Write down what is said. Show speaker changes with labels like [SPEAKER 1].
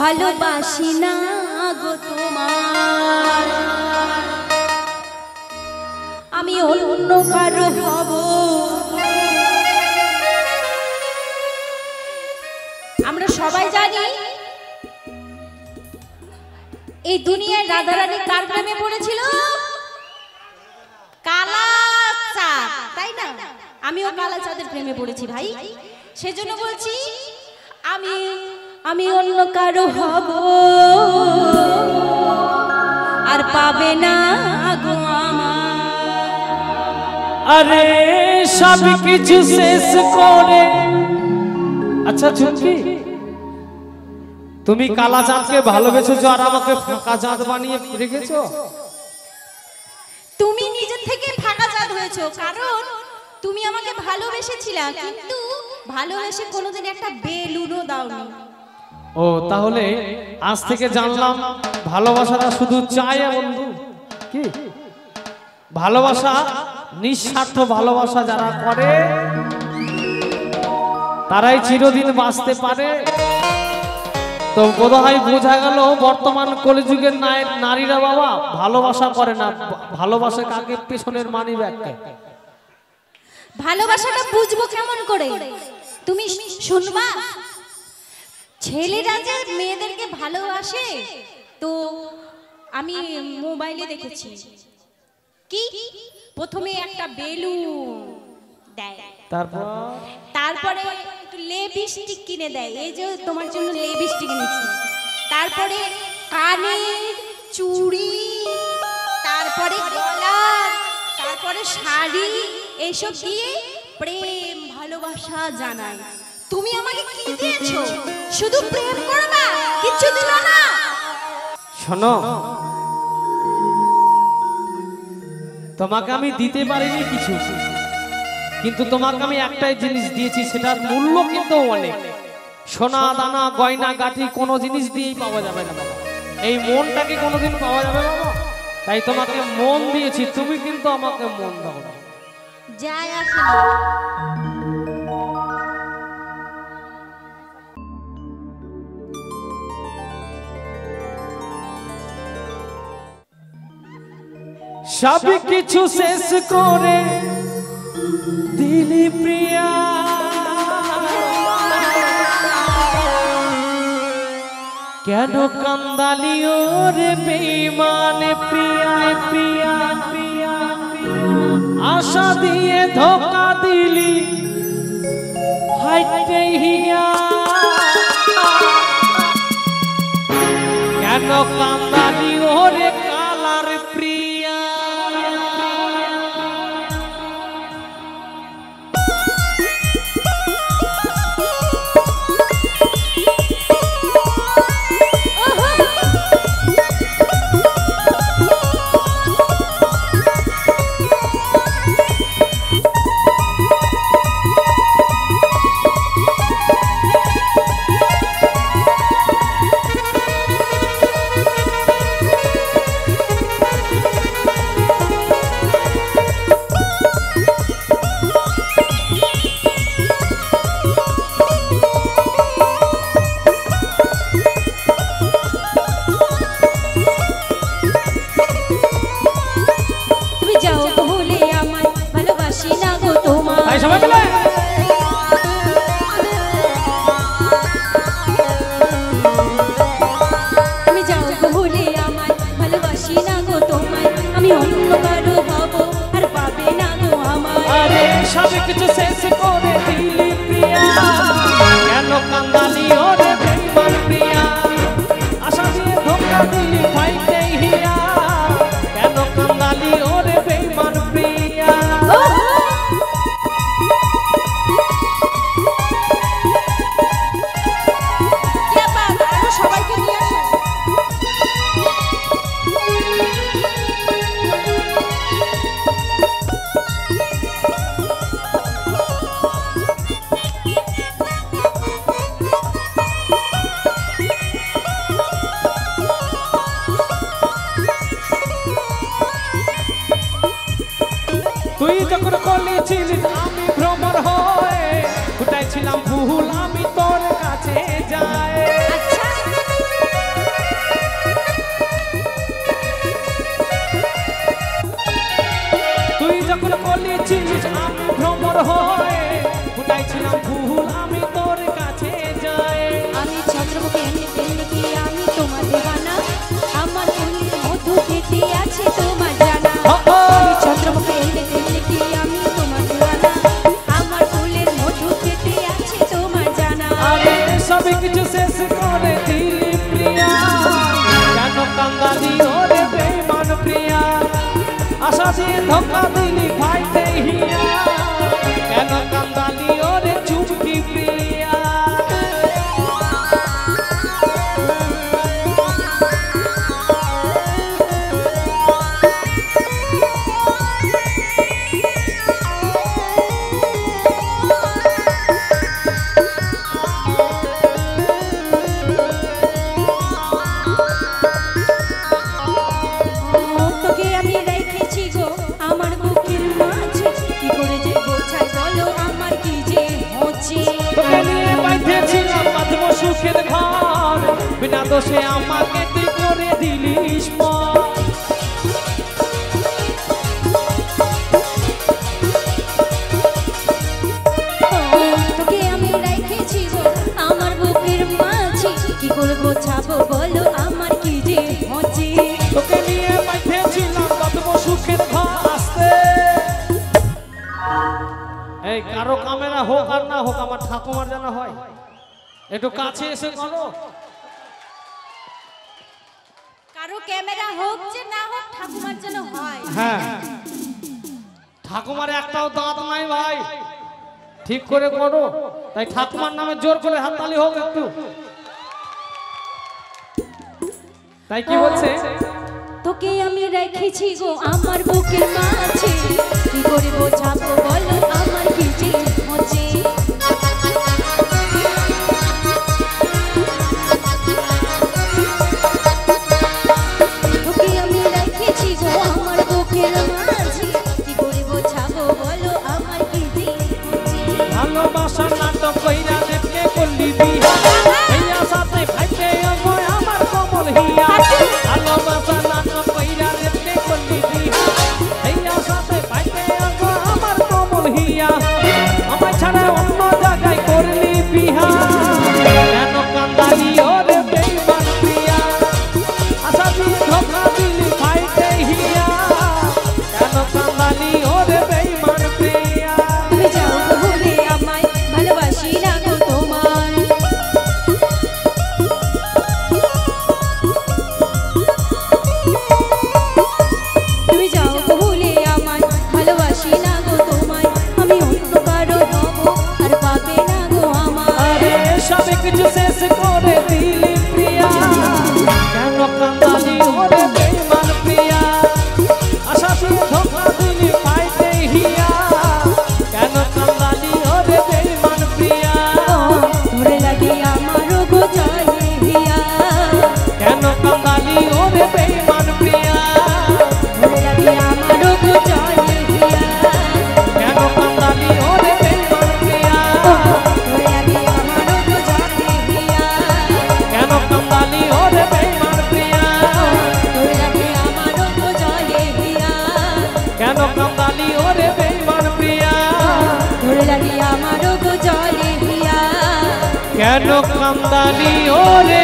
[SPEAKER 1] ভালোবাসি না গো তোমার, আমি অন্য কারো হব। আমরা সবাই জানি এই দুনিয়ায় রাধারানী কার প্রেমে পড়েছিল? কালাচাঁদ, তাই না? আমিও কালাচাঁদের প্রেমে পড়েছি ভাই। সেজন্য বলছি আমি অন্য কারো হব, আর পাবে না গো আমার।
[SPEAKER 2] আরে সব কিছু শেষ করে। আচ্ছা চুমকি, তুমি কালাচাঁদকে ভালোবেসেছো আর আমাকে ফাঁকা চাঁদ বানিয়ে রেখেছো।
[SPEAKER 1] তুমি নিজে থেকে ফাঁকা চাঁদ হয়েছো, কারণ তুমি আমাকে ভালোবেসেছিলা, কিন্তু ভালোবেসে কোনোদিন একটা বেলুনও দাওনি।
[SPEAKER 2] ও তাহলে আজ থেকে জানলাম ভালোবাসাটা শুধু চায় বন্ধু। কি ভালোবাসা? নিঃস্বার্থ ভালোবাসা যারা করে তারাই চিরদিন বাঁচতে পারে। তো বোধহয় বোঝা গেল বর্তমান কলিযুগের নারীরা বাবা ভালোবাসা করে না, ভালোবাসা কাকে? পেছনের মানি ব্যাগকে।
[SPEAKER 1] ভালোবাসাটা বুঝবো কেমন করে? তুমি শুনবা, ছেলেরা যে মেয়েদেরকে ভালোবাসে, তো আমি মোবাইলে দেখেছি কি প্রথমে একটা বেলুন দেয়, তারপরে একটু লিপস্টিক কিনে দেয়, এই যে তোমার জন্য লিপস্টিক এনেছি, তারপরে কানের চুড়ি, তারপরে গলার, তারপরে শাড়ি, এইসব দিয়ে প্রেম ভালোবাসা জানায়। তুমি আমাকে কি দিয়েছো? শুধু প্রেম করবা, কিছু দিল না।
[SPEAKER 2] শোনো, তোমাকে আমি দিতে পারিনি কিছু, কিন্তু তোমাকে আমি একটাই জিনিস দিয়েছি, সেটার মূল্য কিন্তু অনেক। সোনা দানা গয়না গাঠি কোনো জিনিস দিয়েই পাওয়া যাবে না, এই মনটাকে কোনোদিন পাওয়া যাবে না। তাই তোমাকে মন দিয়েছি, তুমি কিন্তু আমাকে মন দাও না।
[SPEAKER 1] যায় আসে না।
[SPEAKER 2] সব কিছু শেষ করে দিলি প্রিয়া, কেন কান্দালিও রে বেঈমান প্রিয়া প্রিয়া প্রিয়া, আশা দিয়ে ধোকা দিলি হাইতে হিয়া, কেন কান্দালিও রে কালার প্রিয়া। সব কিছু শেষ করে দিলি প্রিয়া, কেন কান্দালি ওরে বেঈমান প্রিয়া, আশা দিয়ে ধোকা দিলি পাইতে হিয়া, কেন কান্দালি ওরে বেঈমান প্রিয়া।
[SPEAKER 1] সবাইকে নিয়ে আসো।
[SPEAKER 2] তুই যখন বলেছিলিস আমি ভ্রমর হয়ে ফুটাইছিলাম ভুল আমি তোর কাছে যাই,
[SPEAKER 1] চন্দ্রমুখী এমনি কি আমি তোমার দেওয়ানা আমার ফুলের মধু খেতে আছে তোমার জানা চন্দ্রমুখী এমনি কি আমি তোমার দেওয়ানা আমার ফুলের মধু খেতে আছে তোমার জানা
[SPEAKER 2] আরে সব কিছু শেষ করে দিলি প্রিয়া কেন কান্দালি ওরে বেঈমান প্রিয়া আশা দিয়ে ধোকা দিলি ভাইতে হিয়া কেন কান্দালি ওরে চুপকি প্রিয়া
[SPEAKER 1] তোকে আমি রেখেছি গো আমার বুকের মাঝে কি করে যে বোঝাই বলো আমার কি যে হচ্ছে
[SPEAKER 2] তোকে নিয়ে বাইতেছিলাম বাঁধব সুখের ঘর বিনা দোষে আমাকে তুই করে দিলিস পর
[SPEAKER 1] তোকে আমি রেখেছি গো আমার বুকের মাঝে কি করে বোঝাবো বলো আমার কি যে হচ্ছে
[SPEAKER 2] তোকে নিয়ে বাইতেছিলাম বাঁধব সুখের ঘর আসতে এই কারো ক্যামেরা হোক আর না হোক আমার ঠাকুমার যেন হয় একটু কাছে এসে করো
[SPEAKER 1] কারো ক্যামেরা হোক যে না হোক ঠাকুমার যেন হয়
[SPEAKER 2] হ্যাঁ ঠাকুমার একটাও দাঁত নাই ভাই ঠিক করে করো তাই ঠাকুমার নামে জোর করে হাততালি হোক একটু তাই কি বলছে
[SPEAKER 1] তোকে আমি রেখেছি গো আমার বুকের মাঝে কি করে বোঝাবো বলো আমার কি যে হচ্ছে তোকে আমি রেখেছি গো আমার বুকের মাঝে কি করে বোঝাবো বলো আমার কি যে হচ্ছে
[SPEAKER 2] ভালোবাসার নাটক কইরা দেখে করলি বিয়া এই আশাতে ভাইতে আমার কমল হিয়া ভালোবাসার নাটক কইরা দেখে করলি বিয়া এই আশাতে ভাইতে আমার কমল হিয়া আমায় ছাড়া অন্য জায়গায় করলি বিয়া কেন কান্দালি ওরে বেঈমান প্রিয়া আশা দিয়ে ধোকা দিলি ভাইতে হিয়া কেন কান্দালি ওরে বেঈমান প্রিয়া
[SPEAKER 1] তুমি যাও গো ভুলে আমায় ভালোবাসি না গো তোমার তুমি যাও গো ভুলে আমায় ভালোবাসি না গো তোমায় আমি অন্য কারো হব আর পাবে না গো আমার
[SPEAKER 2] আরে সব কিছু শেষ করে দিলি প্রিয়া কেন কান্দালি ওরে বেঈমান প্রিয়া আশা দিয়ে ধোকা দিলি পাইতে হিয়া কেন কান্দালি ওরে বেঈমান প্রিয়া
[SPEAKER 1] তোরে লাগে আমারও গো জলে হিয়া
[SPEAKER 2] কেন কান্দালি ওরে বেঈমান প্রিয়া
[SPEAKER 1] তোরে লাগে আমারও গো জলে হিয়া
[SPEAKER 2] কেন কান্দালি ওরে বেঈমান প্রিয়া
[SPEAKER 1] তোরে লাগে আমারও গো জলে হিয়া
[SPEAKER 2] কেন কান্দালি ওরে বেঈমান প্রিয়া
[SPEAKER 1] তোরে লাগে আমারও গো জলে হিয়া
[SPEAKER 2] কেন কান্দালি ওরে বেঈমান প্রিয়া
[SPEAKER 1] তোরে লাগে আমারও গো জলে হিয়া
[SPEAKER 2] কেন কান্দালি ওরে